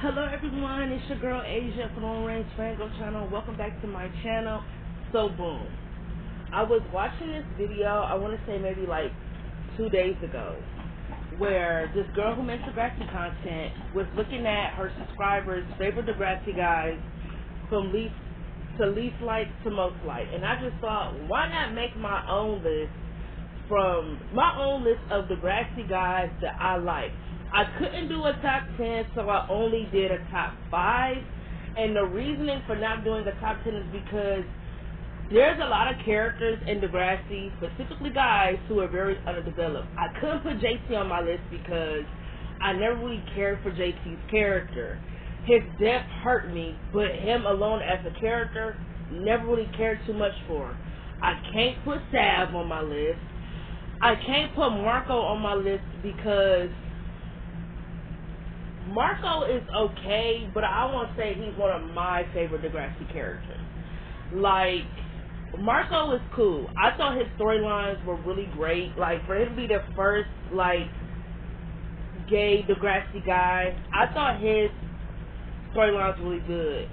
Hello everyone, it's your girl Asia from Long Range Fango channel. Welcome back to my channel. So boom, I was watching this video, I want to say maybe like 2 days ago, where this girl who makes Degrassi content was looking at her subscribers' favorite Degrassi guys from least liked to most liked. And I just thought, why not make my own list of Degrassi guys that I like. I couldn't do a top 10, so I only did a top 5. And the reasoning for not doing a top 10 is because there's a lot of characters in Degrassi, specifically guys, who are very underdeveloped. I couldn't put JT on my list because I never really cared for JT's character. His death hurt me, but him alone as a character, never really cared too much for. I can't put Sav on my list. I can't put Marco on my list because Marco is okay, but I won't say he's one of my favorite Degrassi characters. Like, Marco is cool. I thought his storylines were really great. Like, for him to be the first, like, gay Degrassi guy, I thought his storylines were really good.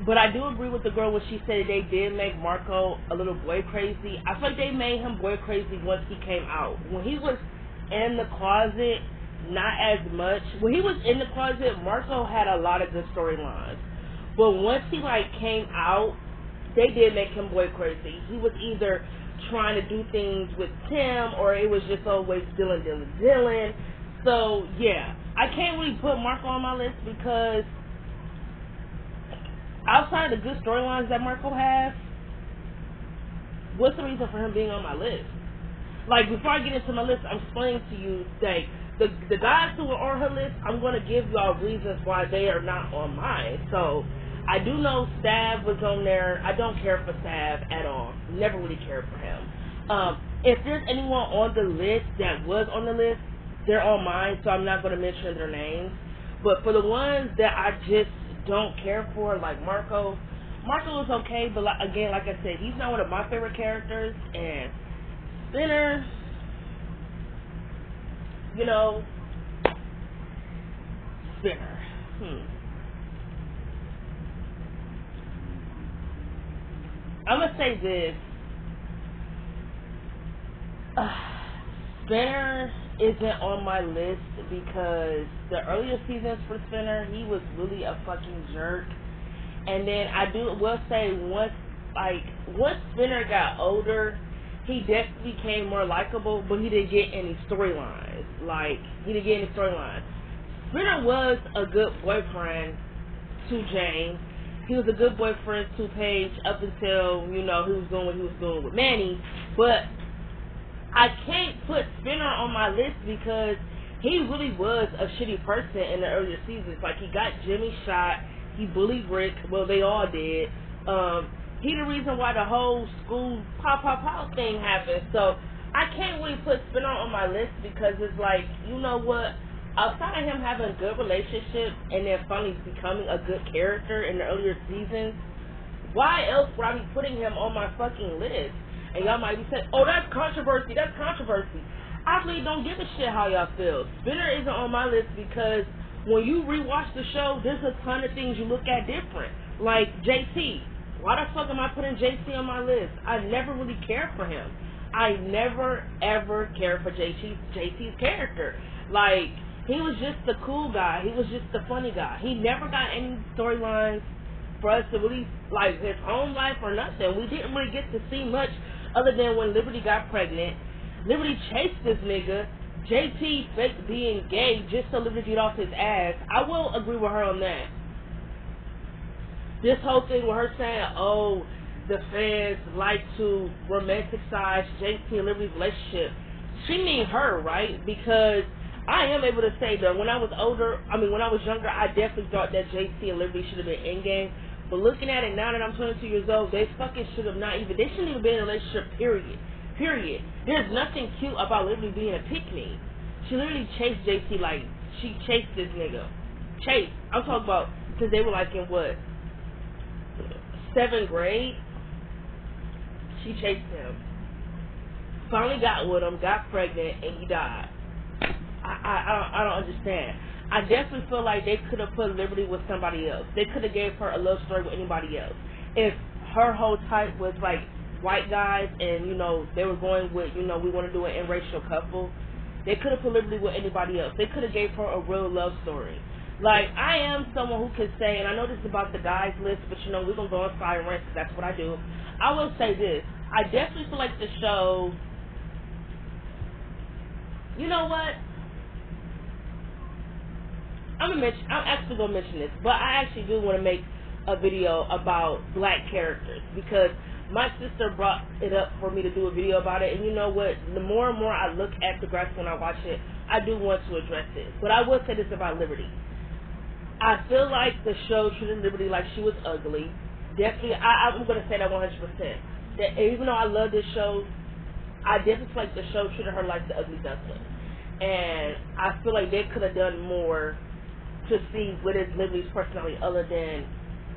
But I do agree with the girl when she said they did make Marco a little boy crazy. I feel like they made him boy crazy once he came out. When he was in the closet, not as much. When he was in the closet, Marco had a lot of good storylines. But once he came out, they did make him boy crazy. He was either trying to do things with Tim, or it was just always Dylan. So yeah, I can't really put Marco on my list because outside of the good storylines that Marco has, what's the reason for him being on my list? Like, before I get into my list, I'm explaining to you that the guys who are on her list, I'm going to give y'all reasons why they are not on mine. So, I do know Sav was on there. I don't care for Sav at all. Never really cared for him. If there's anyone on the list that was on the list, they're on mine, so I'm not going to mention their names. But for the ones that I just don't care for, like Marco is okay, but again, like I said, he's not one of my favorite characters. And Spinner, Spinner. I'm gonna say this. Spinner isn't on my list because the earlier seasons for Spinner, he was really a fucking jerk. And then I will say once Spinner got older, he definitely became more likable, but he didn't get any storylines. Spinner was a good boyfriend to Jane. He was a good boyfriend to Paige up until, he was doing what he was doing with Manny. But I can't put Spinner on my list because he really was a shitty person in the earlier seasons. Like, he got Jimmy shot, he bullied Rick, well, they all did. He the reason why the whole school pow thing happened. So I can't really put Spinner on my list because it's like, you know what? Outside of him having a good relationship and then finally becoming a good character in the earlier seasons, why else would I be putting him on my fucking list? And y'all might be saying, oh, that's controversy. I really don't give a shit how y'all feel. Spinner isn't on my list because when you rewatch the show, there's a ton of things you look at different. Like JT. Why the fuck am I putting JT on my list? I never really cared for him. I never, ever cared for JT's character. Like, he was just the cool guy. He was just the funny guy. He never got any storylines for us to really, like, his home life or nothing. We didn't really get to see much other than when Liberty got pregnant. Liberty chased this nigga. JT faked being gay just so Liberty get off his ass. I will agree with her on that. This whole thing with her saying, oh, the fans like to romanticize JT and Liberty's relationship. She mean her, right? Because I am able to say that when I was younger, I definitely thought that JT and Liberty should have been in-game. But looking at it now that I'm 22 years old, they fucking should have they shouldn't even be in a relationship, period. There's nothing cute about Liberty being a pick-me. She literally chased JT like, she chased this nigga. I'm talking about, because they were like in what? 7th grade? She chased him. Finally got with him, got pregnant, and he died. I don't understand. I definitely feel like they could have put Liberty with somebody else. They could have gave her a love story with anybody else. If her whole type was like white guys and, you know, they were going with, you know, we want to do an interracial couple, they could have put Liberty with anybody else. They could have gave her a real love story. Like, I am someone who can say, and I know this is about the guys list, but, you know, we're going to go on fire rants because that's what I do. I will say this. I definitely feel like the show, you know what? I'm actually going to mention this, but I actually do want to make a video about black characters because my sister brought it up for me to do a video about it, and you know what? The more and more I look at Degrassi when I watch it, I do want to address it. But I will say this about Liberty. I feel like the show treated Liberty like she was ugly. Definitely, I'm going to say that 100%. That even though I love this show, I definitely feel like the show treated her like the ugly duckling. And I feel like they could have done more to see what is Liberty's personality other than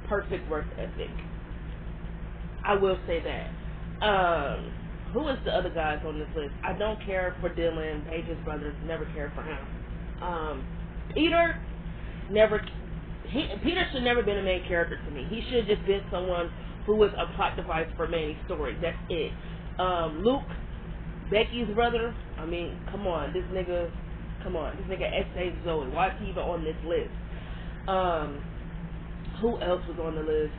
perfect work ethic. I will say that. Who is the other guys on this list? I don't care for Dylan, Paige's brothers, never cared for him. Peter, Peter should never been a main character to me. He should have just been someone who was a plot device for Manny's story. That's it. Luke, Becky's brother, I mean, come on, this nigga S.A. Zoe. Why is he even on this list? Who else was on the list?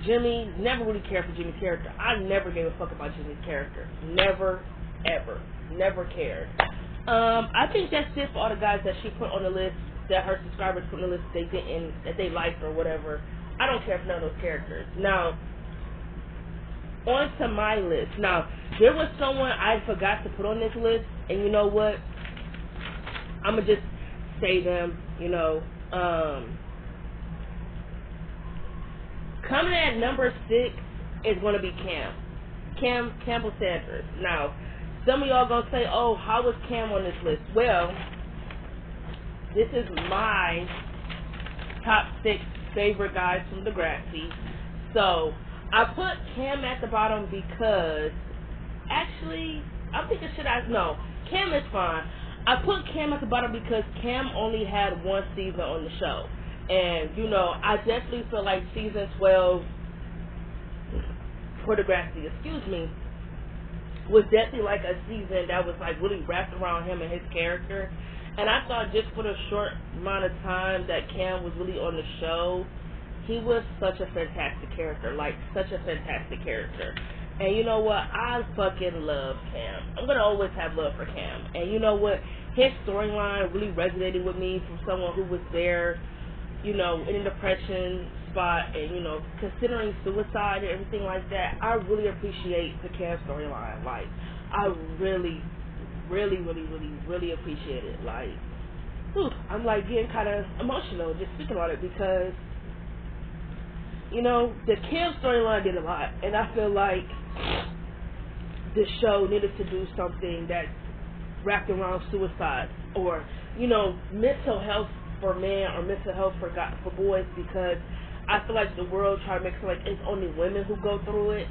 Jimmy, never really cared for Jimmy's character. I never gave a fuck about Jimmy's character. Never, ever. Never cared. I think that's it for all the guys that she put on the list, that her subscribers put on the list that they liked or whatever. I don't care for none of those characters. Now, on to my list. Now, there was someone I forgot to put on this list, and you know what? I'm going to just say them, you know. Coming at number 6 is going to be Campbell Sanders. Now, some of y'all going to say, oh, how was Cam on this list? Well, this is my top 6 favorite guys from Degrassi. So, I put Cam at the bottom because, actually, I'm thinking, no, Cam is fine. I put Cam at the bottom because Cam only had one season on the show. And, you know, I definitely feel like season 12 for Degrassi, was definitely like a season that was like really wrapped around him and his character. And I thought just for the short amount of time that Cam was really on the show, he was such a fantastic character, like such a fantastic character. And you know what? I fucking love Cam. I'm going to always have love for Cam. And you know what? His storyline really resonated with me from someone who was there, you know, in a depression spot and, you know, considering suicide and everything like that. I really appreciate the Cam storyline. Like, I really, really, really, really, really appreciate it. Like, whew, I'm like getting kind of emotional just speaking about it because, you know, the Cam storyline did a lot, and I feel like the show needed to do something that wrapped around suicide or, you know, mental health for men or mental health for boys, because I feel like the world try to make it feel like it's only women who go through it.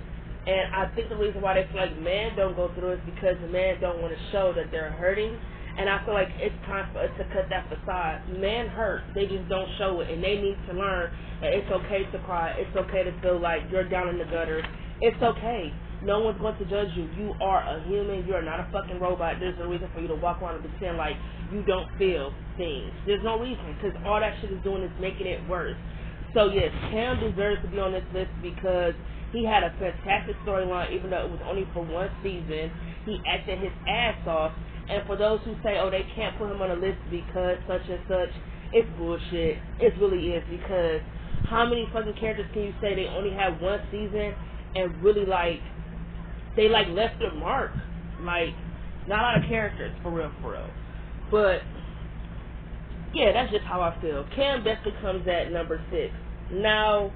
And I think the reason why they feel like men don't go through it is because men don't want to show that they're hurting. And I feel like it's time for us to cut that facade. Men hurt, they just don't show it, and they need to learn that it's okay to cry. It's okay to feel like you're down in the gutter. It's okay. No one's going to judge you. You are a human. You are not a fucking robot. There's no reason for you to walk around and pretend like you don't feel things. There's no reason, because all that shit is doing is making it worse. So yes, Cam deserves to be on this list because he had a fantastic storyline, even though it was only for one season. He acted his ass off. And for those who say, oh, they can't put him on a list because such and such, it's bullshit. It really is, because how many fucking characters can you say they only had one season and really, like, they, like, left their mark? Like, not a lot of characters, for real, for real. But, yeah, that's just how I feel. Cam definitely comes at number 6. Now,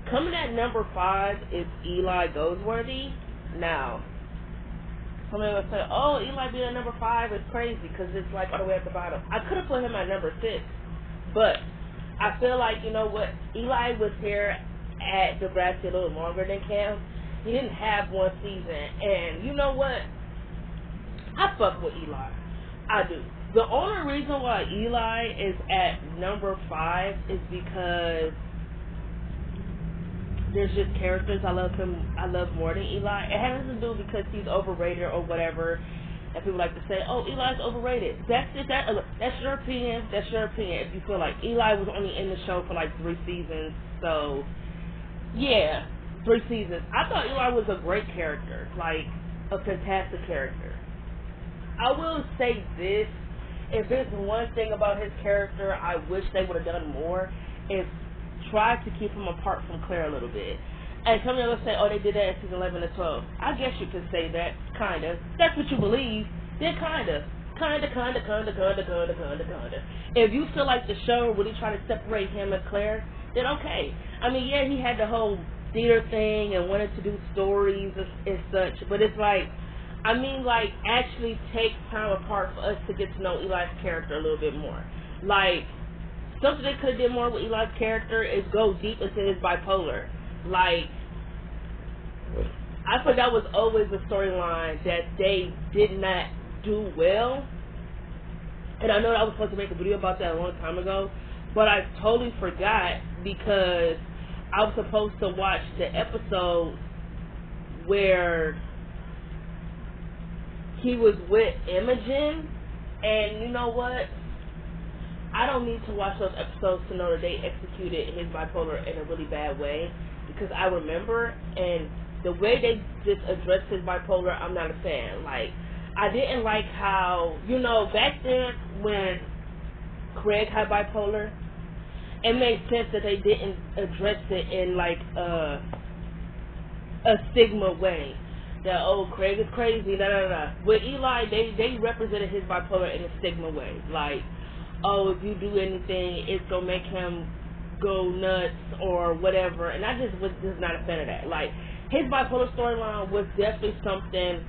coming at number 5 is Eli Goldsworthy. Now, somebody will say, oh, Eli being at number 5 is crazy because it's like all the way at the bottom. I could have put him at number 6, but I feel like, you know what, Eli was here at Degrassi a little longer than Cam. He didn't have one season, and you know what, I fuck with Eli. I do. The only reason why Eli is at number 5 is because there's just characters I love more than Eli. It has to do because he's overrated or whatever. And people like to say, "Oh, Eli's overrated." That's your opinion. That's your opinion. If you feel like Eli was only in the show for like 3 seasons, so yeah, 3 seasons. I thought Eli was a great character, like a fantastic character. I will say this: if there's one thing about his character I wish they would have done more, is try to keep him apart from Claire a little bit. And some of you will say, "Oh, they did that in season 11 and 12." I guess you could say that, kinda. That's what you believe. Then kinda. If you feel like the show really tried to separate him and Claire, then okay. I mean, yeah, he had the whole theater thing and wanted to do stories and such, but it's like, I mean, like, actually take time apart for us to get to know Eli's character a little bit more. Like, something they could have did more with Eli's character is go deep into his bipolar. Like, I thought that was always a storyline that they did not do well. And I know I was supposed to make a video about that a long time ago, but I totally forgot because I was supposed to watch the episode where he was with Imogen, and you know what? I don't need to watch those episodes to know that they executed his bipolar in a really bad way, because I remember, and the way they just addressed his bipolar, I'm not a fan. Like, I didn't like how, you know, back then when Craig had bipolar, it made sense that they didn't address it in like a stigma way. That, oh, Craig is crazy, da da da. With Eli, they represented his bipolar in a stigma way. Like, oh, if you do anything, it's gonna make him go nuts or whatever. And I just was just not a fan of that. Like, his bipolar storyline was definitely something.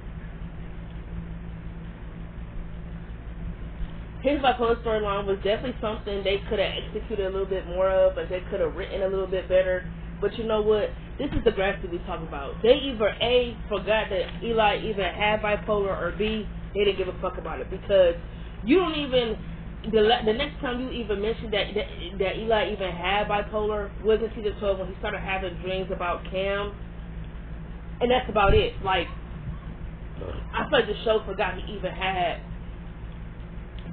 His bipolar storyline was definitely something they could have executed a little bit more of, and they could have written a little bit better. But you know what? This is Degrassi we talk about. They either A, forgot that Eli even had bipolar, or B, they didn't give a fuck about it. Because you don't even, the next time you even mentioned that Eli even had bipolar was in season 12 when he started having dreams about Cam. And that's about it. Like, I feel like the show forgot he even had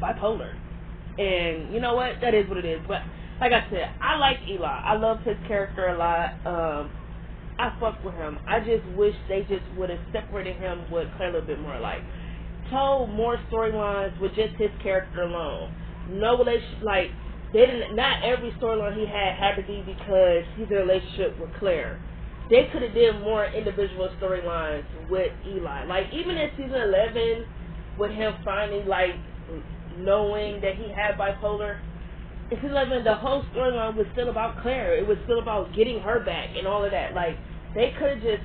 bipolar. And you know what? That is what it is. But like I said, I like Eli. I love his character a lot. I fuck with him. I just wish they just would have separated him with Claire a little bit more. Like, told more storylines with just his character alone. No relation. Like, they didn't. Not every storyline he had to be because he's in a relationship with Claire. They could have did more individual storylines with Eli. Like, even in season 11, with him finally, like, knowing that he had bipolar, in season 11, the whole storyline was still about Claire. It was still about getting her back and all of that. Like, they could have just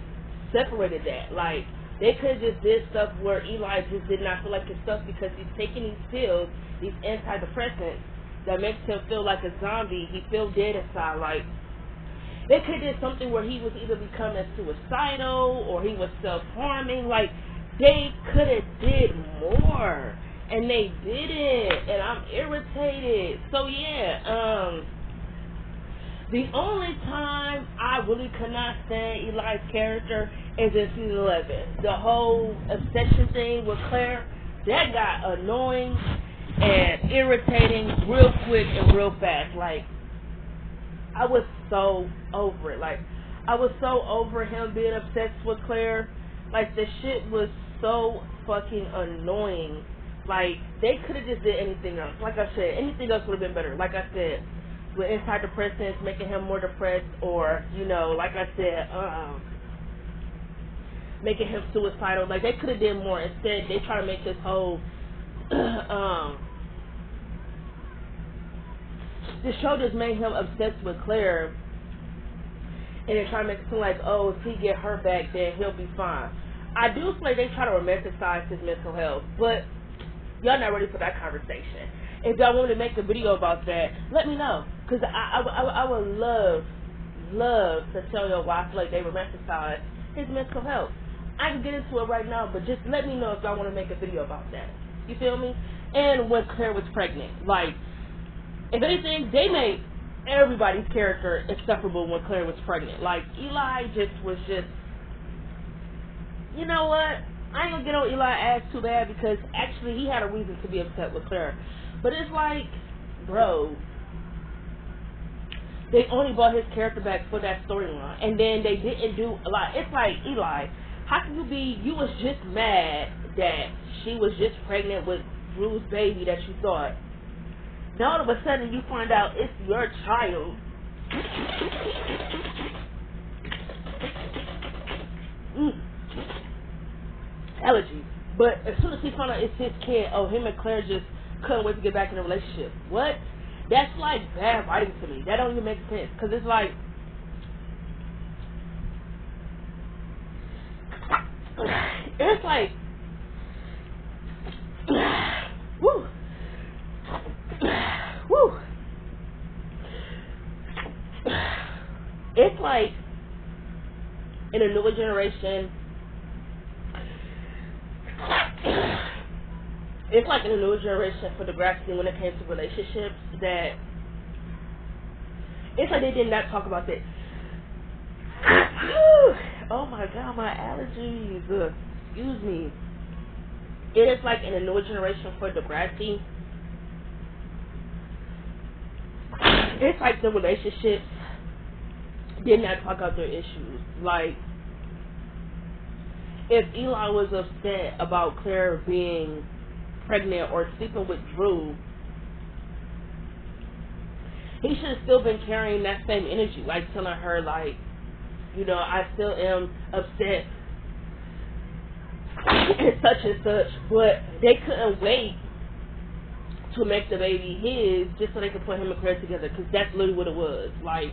separated that. Like, they could have just did stuff where Eli just did not feel like his stuff because he's taking these pills, these antidepressants, that makes him feel like a zombie. He feels dead inside. Like, they could have did something where he was either becoming suicidal or he was self-harming. Like, they could have did more, and they didn't, and I'm irritated. So yeah, the only time I really could not stand Eli's character is in season 11. The whole obsession thing with Claire, that got annoying and irritating real quick and real fast. Like, I was so over it. Like, I was so over him being obsessed with Claire. Like, the shit was so fucking annoying. Like, they could have just did anything else. Like I said, anything else would have been better. Like I said, with antidepressants, making him more depressed, or, you know, like I said, making him suicidal. Like, they could have did more. Instead, they try to make this whole, this show just made him obsessed with Claire, and they try to make it seem like, oh, if he get her back, then he'll be fine. I do feel like they try to romanticize his mental health, but y'all not ready for that conversation. If y'all want to make a video about that, let me know, because I would love to tell y'all why I feel like they romanticize his mental health. I can get into it right now, but just let me know if y'all want to make a video about that. You feel me? And when Claire was pregnant. Like, if anything, they made everybody's character insufferable when Claire was pregnant. Like, Eli was just, you know what? I ain't gonna get on Eli's ass too bad because actually he had a reason to be upset with Claire. But it's like, bro, they only brought his character back for that storyline, and then they didn't do a lot. It's like, Eli, how can you was just mad that she was just pregnant with Drew's baby that you thought. Now all of a sudden you find out it's your child. Allergies. But as soon as he found out it's his kid, oh, him and Claire just couldn't wait to get back in a relationship. What? That's like bad writing to me. That don't even make sense. Because it's like, woo, woo. It's like in a newer generation. It's like in a newer generation for Degrassi when it came to relationships that it's like they did not talk about that. Oh my god, my allergies. Excuse me. It is like in a newer generation for Degrassi. It's like the relationships did not talk out their issues. Like, if Eli was upset about Claire being pregnant or sleeping with Drew, he should have still been carrying that same energy, like telling her, like, you know, I still am upset and such, but they couldn't wait to make the baby his just so they could put him and Claire together, because that's literally what it was. Like,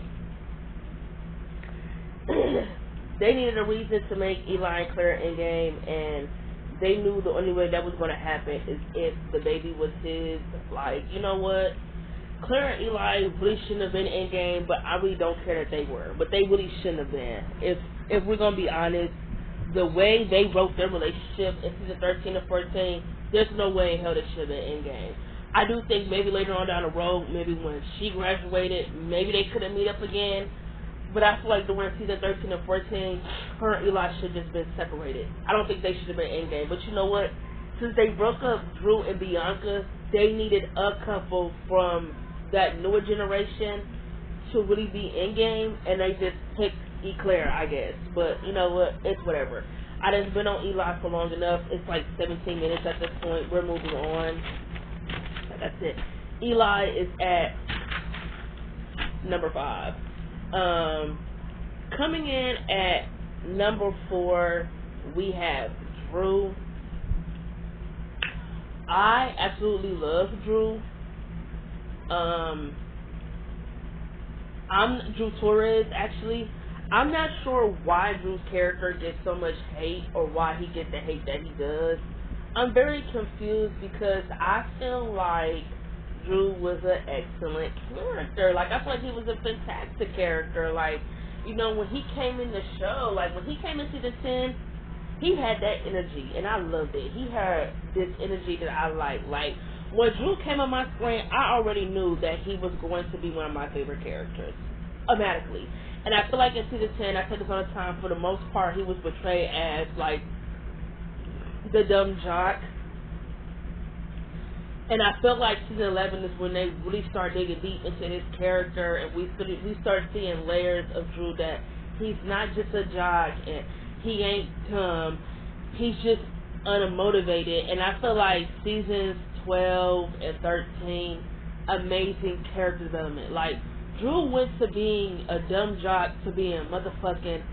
they needed a reason to make Eli and Claire in game, and they knew the only way that was going to happen is if the baby was his. Like, you know what? Claire and Eli really shouldn't have been in game, but I really don't care that they were. But they really shouldn't have been. If we're going to be honest, the way they wrote their relationship in season 13 or 14, there's no way in hell they should have been in game. I do think maybe later on down the road, maybe when she graduated, maybe they couldn't meet up again. But I feel like during season 13 and 14, her and Eli should have just been separated. I don't think they should have been in game. But you know what? Since they broke up Drew and Bianca, they needed a couple from that newer generation to really be in game, and they just picked Eclair, I guess. But you know what? It's whatever. I done been on Eli for long enough. It's like 17 minutes at this point. We're moving on. That's it. Eli is at number 5. Coming in at number 4, we have Drew. I absolutely love Drew. I'm Drew Torres, actually. I'm not sure why Drew's character gets so much hate, or why he gets the hate that he does. I'm very confused because I feel like Drew was an excellent character. Like, I feel like he was a fantastic character. Like, you know, when he came in the show, like, when he came into season 10, he had that energy, and I loved it. He had this energy that I like. Like, when Drew came on my screen, I already knew that he was going to be one of my favorite characters, automatically. And I feel like in season 10, I said this all the time, for the most part, he was portrayed as, like, the dumb jock. And I felt like season 11 is when they really start digging deep into his character, and we start seeing layers of Drew, that he's not just a jock, and he ain't dumb, he's just unmotivated. And I feel like seasons 12 and 13, amazing character development. Like, Drew went to being a dumb jock to being motherfucking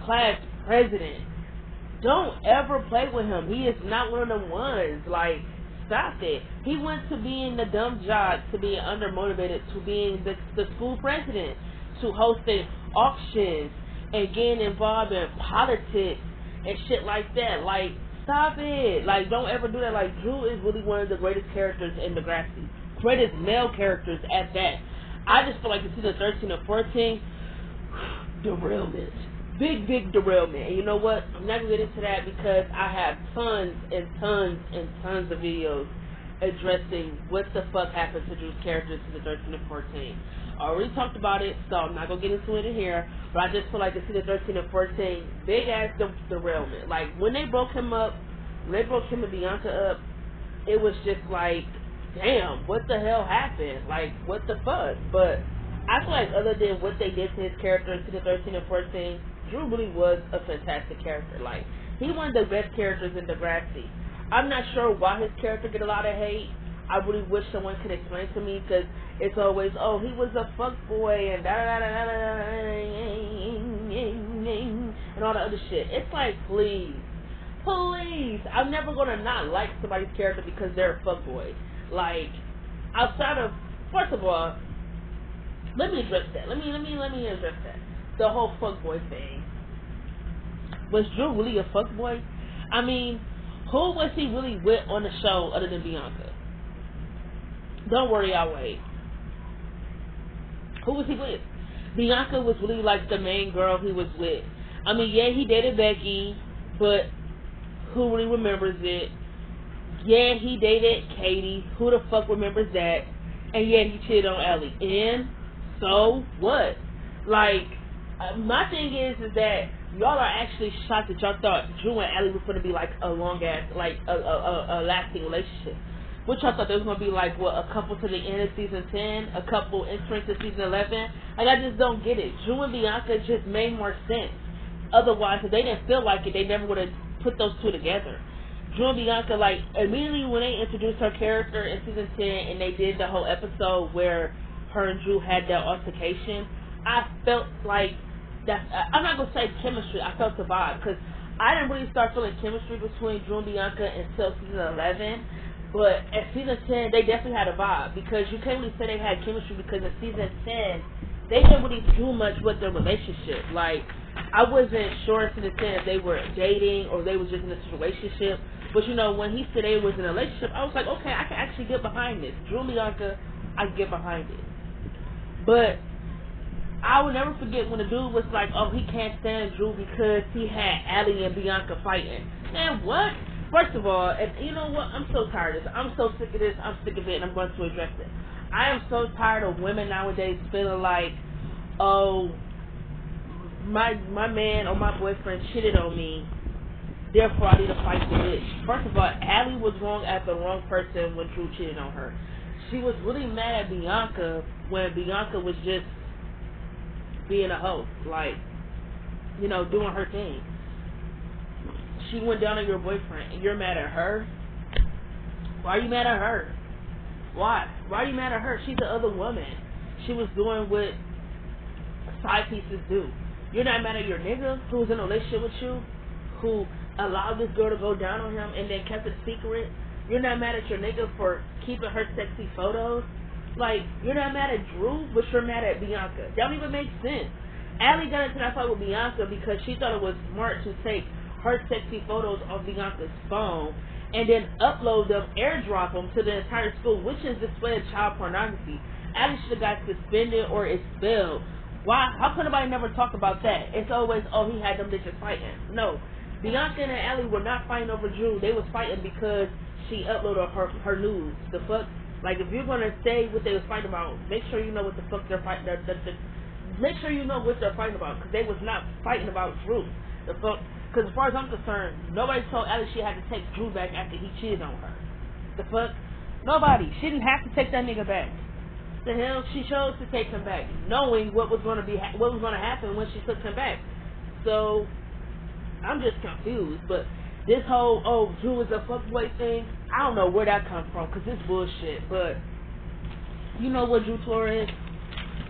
class president. Don't ever play with him. He is not one of them ones. Like, stop it. He went to being the dumb jock, to being undermotivated, to being the school president, to hosting auctions and getting involved in politics and shit like that. Like, stop it. Like, don't ever do that. Like, Drew is really one of the greatest characters in Degrassi. Greatest male characters at that. I just feel like in season 13 or 14, derailment. big derailment. And you know what? I'm not gonna get into that because I have tons and tons and tons of videos addressing what the fuck happened to Drew's characters in the 13 and 14. I already talked about it, so I'm not gonna get into it in here. But I just feel like the season 13 and 14, big ass derailment. Like when they broke him up, when they broke him and Bianca up, it was just like, damn, what the hell happened? Like, what the fuck? But I feel like other than what they did to his character in season 13 and 14, Drew really was a fantastic character. Like, he one of the best characters in Degrassi. I'm not sure why his character get a lot of hate. I really wish someone could explain to me, because it's always, oh, he was a fuckboy and and all the other shit. It's like, please, I'm never gonna not like somebody's character because they're a fuckboy. Like, outside of, first of all, let me address that. Let me address that. The whole fuckboy thing. Was Drew really a fuckboy? I mean, who was he really with on the show other than Bianca? Don't worry, I'll wait. Who was he with? Bianca was really like the main girl he was with. I mean, yeah, he dated Becky, but who really remembers it? Yeah, he dated Katie. Who the fuck remembers that? And yeah, he cheated on Ellie. And so what? Like, my thing is that y'all are actually shocked that y'all thought Drew and Ellie was going to be like a long ass, like a lasting relationship. What y'all thought they was going to be like, what, a couple to the end of season 10, a couple entering to season 11? Like, I just don't get it. Drew and Bianca just made more sense. Otherwise, if they didn't feel like it, they never would have put those two together. Drew and Bianca, like, immediately when they introduced her character in season 10 and they did the whole episode where her and Drew had that altercation, I felt like I'm not going to say chemistry, I felt the vibe, because I didn't really start feeling chemistry between Drew and Bianca until season 11, but at season 10, they definitely had a vibe, because you can't really say they had chemistry, because in season 10, they didn't really do much with their relationship. Like, I wasn't sure in season 10 if they were dating or they was just in a relationship, but you know, when he said they was in a relationship, I was like, okay, I can actually get behind this. Drew and Bianca, I can get behind it. But I will never forget when the dude was like, oh, he can't stand Drew because he had Allie and Bianca fighting. Man, what? First of all, and you know what? I'm so tired of this. I'm so sick of this. I'm sick of it, and I'm going to address it. I am so tired of women nowadays feeling like, oh, my man or my boyfriend cheated on me, therefore I need to fight the bitch. First of all, Allie was wrong at the wrong person when Drew cheated on her. She was really mad at Bianca when Bianca was just being a hoe, like, you know, doing her thing. She went down on your boyfriend and you're mad at her? Why are you mad at her? Why? Why are you mad at her? She's the other woman. She was doing what side pieces do. You're not mad at your nigga who was in a relationship with you, who allowed this girl to go down on him and then kept it secret. You're not mad at your nigga for keeping her sexy photos. Like, you're not mad at Drew, but you're mad at Bianca. That don't even make sense. Allie got into that fight with Bianca because she thought it was smart to take her sexy photos on Bianca's phone and then upload them, airdrop them to the entire school, which is display of child pornography. Allie should have got suspended or expelled. Why? How come nobody never talk about that? It's always, oh, he had them bitches fighting. No. Bianca and Allie were not fighting over Drew. They was fighting because she uploaded her news. The fuck? Like, if you're going to say what they was fighting about, make sure you know what the fuck they're fighting. Make sure you know what they're fighting about, because they was not fighting about Drew. The fuck? Because as far as I'm concerned, nobody told Allie she had to take Drew back after he cheated on her. The fuck? Nobody. She didn't have to take that nigga back. The hell? She chose to take him back, knowing what was going to happen when she took him back. So, I'm just confused, but this whole, oh, Drew is a fuckboy thing, I don't know where that comes from, because it's bullshit. But you know what, Drew Torres?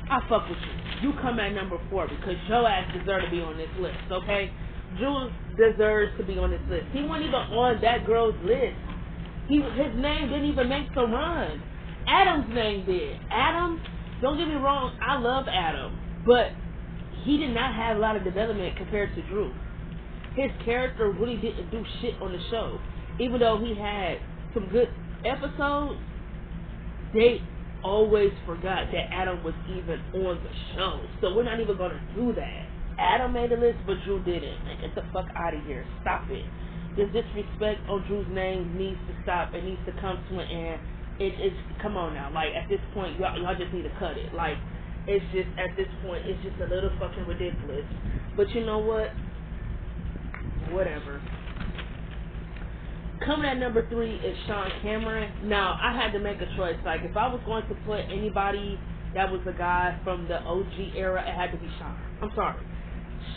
I fuck with you. You come at number 4 because your ass deserves to be on this list, okay? Drew deserves to be on this list. He wasn't even on that girl's list. His name didn't even make the run. Adam's name did. Adam, don't get me wrong, I love Adam, but he did not have a lot of development compared to Drew. His character really didn't do shit on the show. Even though he had some good episodes, they always forgot that Adam was even on the show. So we're not even going to do that. Adam made the list, but Drew didn't. Man, get the fuck out of here. Stop it. This disrespect on Drew's name needs to stop. It needs to come to an end. It's come on now. Like at this point, y'all just need to cut it. Like it's just at this point, it's just a little fucking ridiculous. But you know what? Whatever. Coming at number 3 is Sean Cameron. Now I had to make a choice. Like if I was going to put anybody that was a guy from the OG era, it had to be Sean. I'm sorry.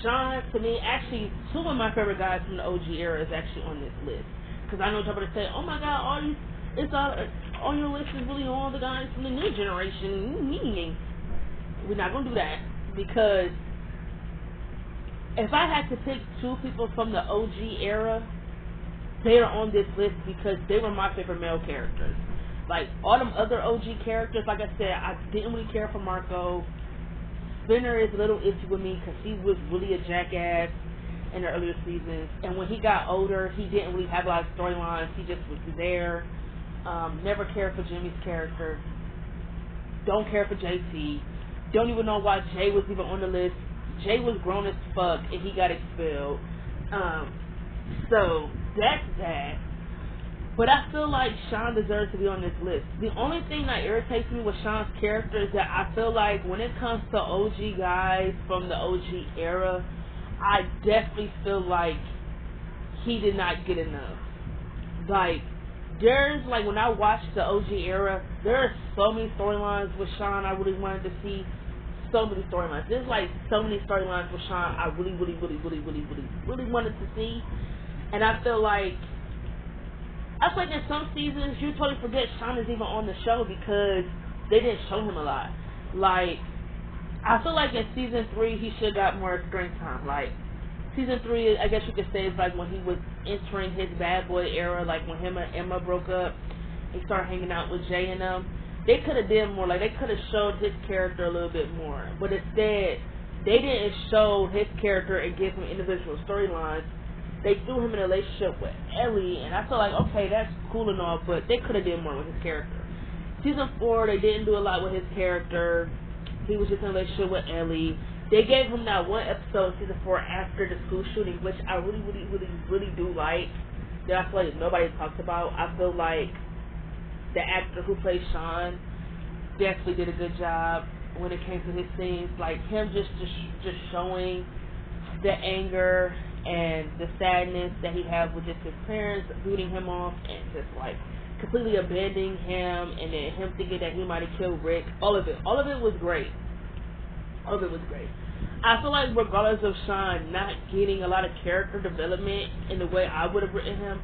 Sean, to me, actually, 2 of my favorite guys from the OG era is actually on this list. Because I know you're going to say, oh my God, all your list is really all the guys from the new generation. We're not going to do that. Because if I had to pick 2 people from the OG era, they are on this list because they were my favorite male characters. Like, all them other OG characters, like I said, I didn't really care for Marco. Spinner is a little iffy with me because he was really a jackass in the earlier seasons. And when he got older, he didn't really have a lot of storylines. He just was there. Never cared for Jimmy's character. Don't care for JT. Don't even know why Jay was even on the list. Jay was grown as fuck and he got expelled. So that's that. But I feel like Sean deserves to be on this list. The only thing that irritates me with Sean's character is that I feel like when it comes to OG guys from the OG era, I definitely feel like he did not get enough. Like, there's, like, when I watched the OG era, there are so many storylines with Sean I really wanted to see. So many storylines. There's, like, so many storylines with Sean I really wanted to see. And I feel like in some seasons, you totally forget Sean is even on the show because they didn't show him a lot. Like, I feel like in season 3, he should have got more screen time. Like, season 3, I guess you could say, is like when he was entering his bad boy era, like when him and Emma broke up, he started hanging out with Jay and them. They could have done more. Like, they could have showed his character a little bit more. But instead, they didn't show his character and give him individual storylines. They threw him in a relationship with Ellie, and I feel like, okay, that's cool and all, but they could have done more with his character. Season 4, they didn't do a lot with his character. He was just in a relationship with Ellie. They gave him that one episode in season 4 after the school shooting, which I really do like. That I feel like nobody talks about. I feel like the actor who plays Sean definitely did a good job when it came to his scenes. Like, him just showing the anger and the sadness that he had with just his parents booting him off and just like completely abandoning him, and then him thinking that he might have killed Rick. All of it was great. I feel like regardless of Sean not getting a lot of character development in the way I would have written him,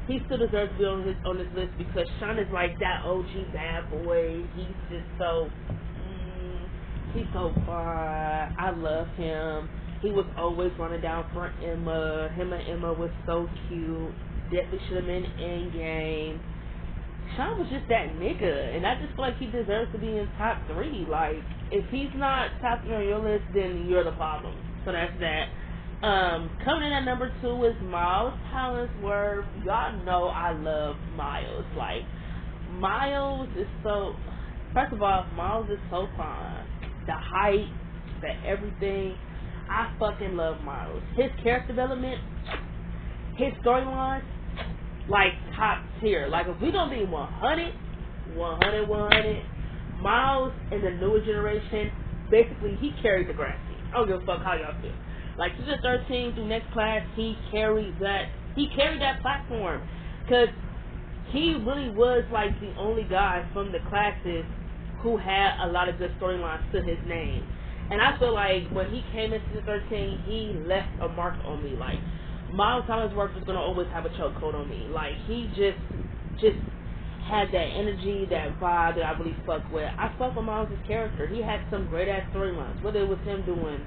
he still deserves to be on this list because Sean is like that OG bad boy. He's just so he's so fun. I love him. He was always running down for Emma. Him and Emma was so cute. Definitely should have been in game. Sean was just that nigga, and I just feel like he deserves to be in top 3. Like, if he's not top 3 on your list, then you're the problem. So that's that. Coming in at number 2 is Miles Hollingsworth. Y'all know I love Miles. Like, Miles is so... First of all, Miles is so fine. The height, the everything... I fucking love Miles. His character development, his storylines, like top tier. Like, if we don't be 100, Miles in the newer generation, basically he carried Degrassi. I don't give a fuck how y'all feel. Like, season 13 through next class, he carried that platform. Because he really was like the only guy from the classes who had a lot of good storylines to his name. And I feel like when he came in season 13, he left a mark on me. Like, Miles Hollingsworth is going to always have a chokehold on me. Like, he just had that energy, that vibe that I really fuck with. I fuck with Miles' character. He had some great-ass storylines. Whether it was him doing...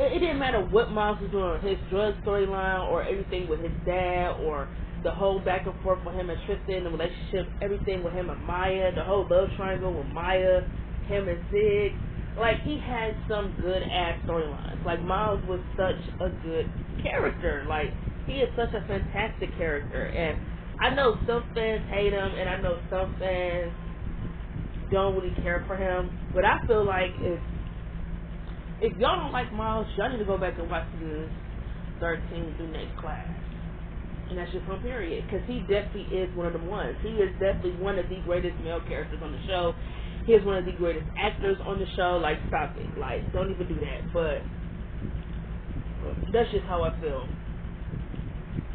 It didn't matter what Miles was doing. His drug storyline or everything with his dad or the whole back and forth with him and Tristan, the relationship, everything with him and Maya, the whole love triangle with Maya, him and Zig. Like, he had some good-ass storylines. Like, Miles was such a good character. Like, he is such a fantastic character. And I know some fans hate him, and I know some fans don't really care for him. But I feel like If y'all don't like Miles, y'all need to go back and watch the 13 through next class. And that's just one period. Because he definitely is one of the ones. He is definitely one of the greatest male characters on the show. He is one of the greatest actors on the show. Like, stop it. Like, don't even do that. But that's just how I feel.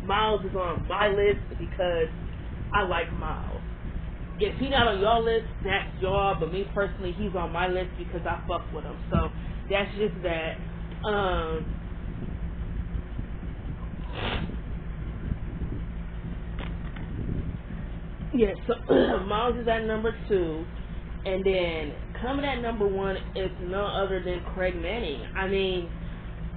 Miles is on my list because I like Miles. If he's not on your list, that's y'all. But me personally, he's on my list because I fuck with him. So that's just that. Yeah, so Miles is at number 2. And then coming at number 1 is none other than Craig Manning. I mean,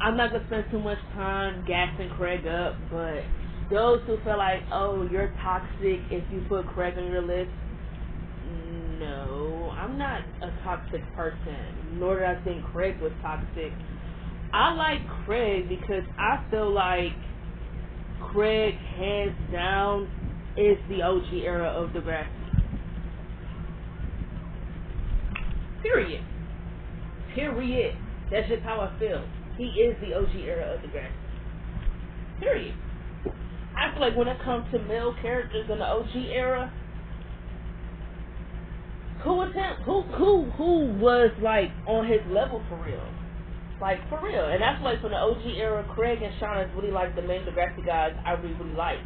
I'm not going to spend too much time gassing Craig up, but those who feel like, oh, you're toxic if you put Craig on your list, no, I'm not a toxic person, nor did I think Craig was toxic. I like Craig because I feel like Craig, hands down, is the OG era of Degrassi. Period. Period. That's just how I feel. He is the OG era of Degrassi. Period. I feel like when it comes to male characters in the OG era, who was him? Who was like on his level for real? Like for real. And that's like from the OG era, Craig and Shauna is really like the main Degrassi guys I really like.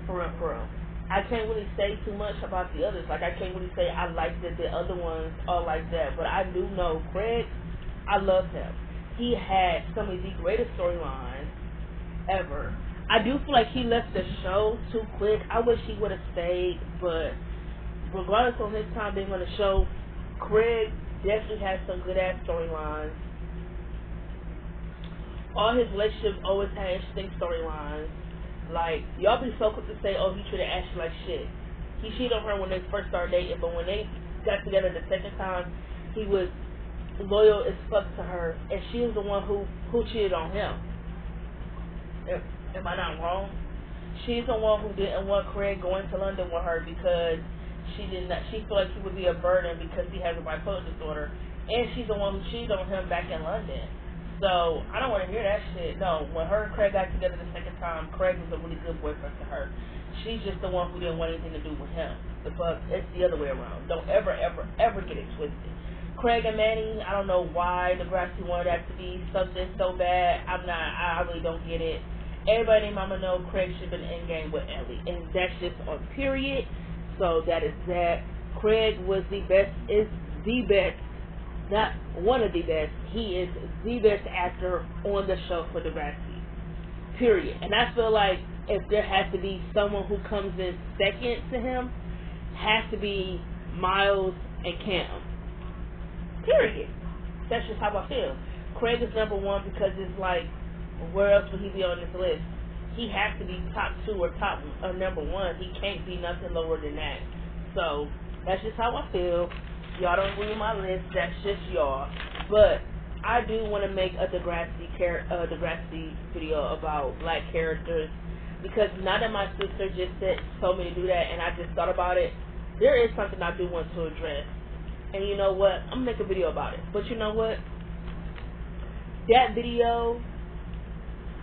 For real, for real. I can't really say too much about the others. Like I can't really say I like the other ones all like that. But I do know Craig, I love him. He had some of the greatest storylines ever. I do feel like he left the show too quick. I wish he would have stayed, but regardless of his time being on the show, Craig definitely has some good ass storylines. All his relationships always had interesting storylines. Like, y'all be so quick to say, oh, he treated Ashley like shit. He cheated on her when they first started dating, but when they got together the second time, he was loyal as fuck to her, and she was the one who cheated on him. Am I not wrong? She's the one who didn't want Craig going to London with her because she felt like he would be a burden because he has a bipolar disorder, and she's the one who cheated on him back in London. So I don't want to hear that shit. No, when her and Craig got together the second time, Craig was a really good boyfriend to her. She's just the one who didn't want anything to do with him. But it's the other way around. Don't ever, ever, ever get it twisted. Craig and Manny, I don't know why Degrassi wanted that to be something so bad. I really don't get it. Everybody named Mama know Craig should have been in game with Ellie, and that's just on period. So that is that. Craig was is the best, not one of the best. He is the best actor on the show for Degrassi. Period. And I feel like if there has to be someone who comes in second to him, has to be Miles and Cam. Period. That's just how I feel. Craig is number 1 because it's like, where else would he be on this list? He has to be top 2 or number 1. He can't be nothing lower than that. So that's just how I feel. Y'all don't read my list. That's just y'all. But I do want to make a Degrassi video about black characters, because now that my sister just told me to do that, and I just thought about it, there is something I do want to address. And you know what? I'm gonna make a video about it. But you know what? That video,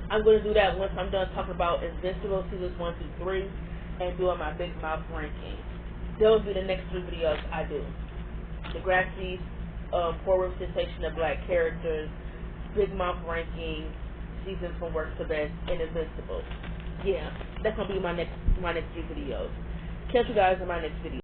I'm going to do that once I'm done talking about Invincible seasons 1 through 3 and doing my Big Mouth ranking. Those will be the next 3 videos I do. Degrassi's poor representation of black characters, Big Mouth ranking, seasons from worst to best, and Invincible. Yeah, that's going to be my next 3 videos. Catch you guys in my next video.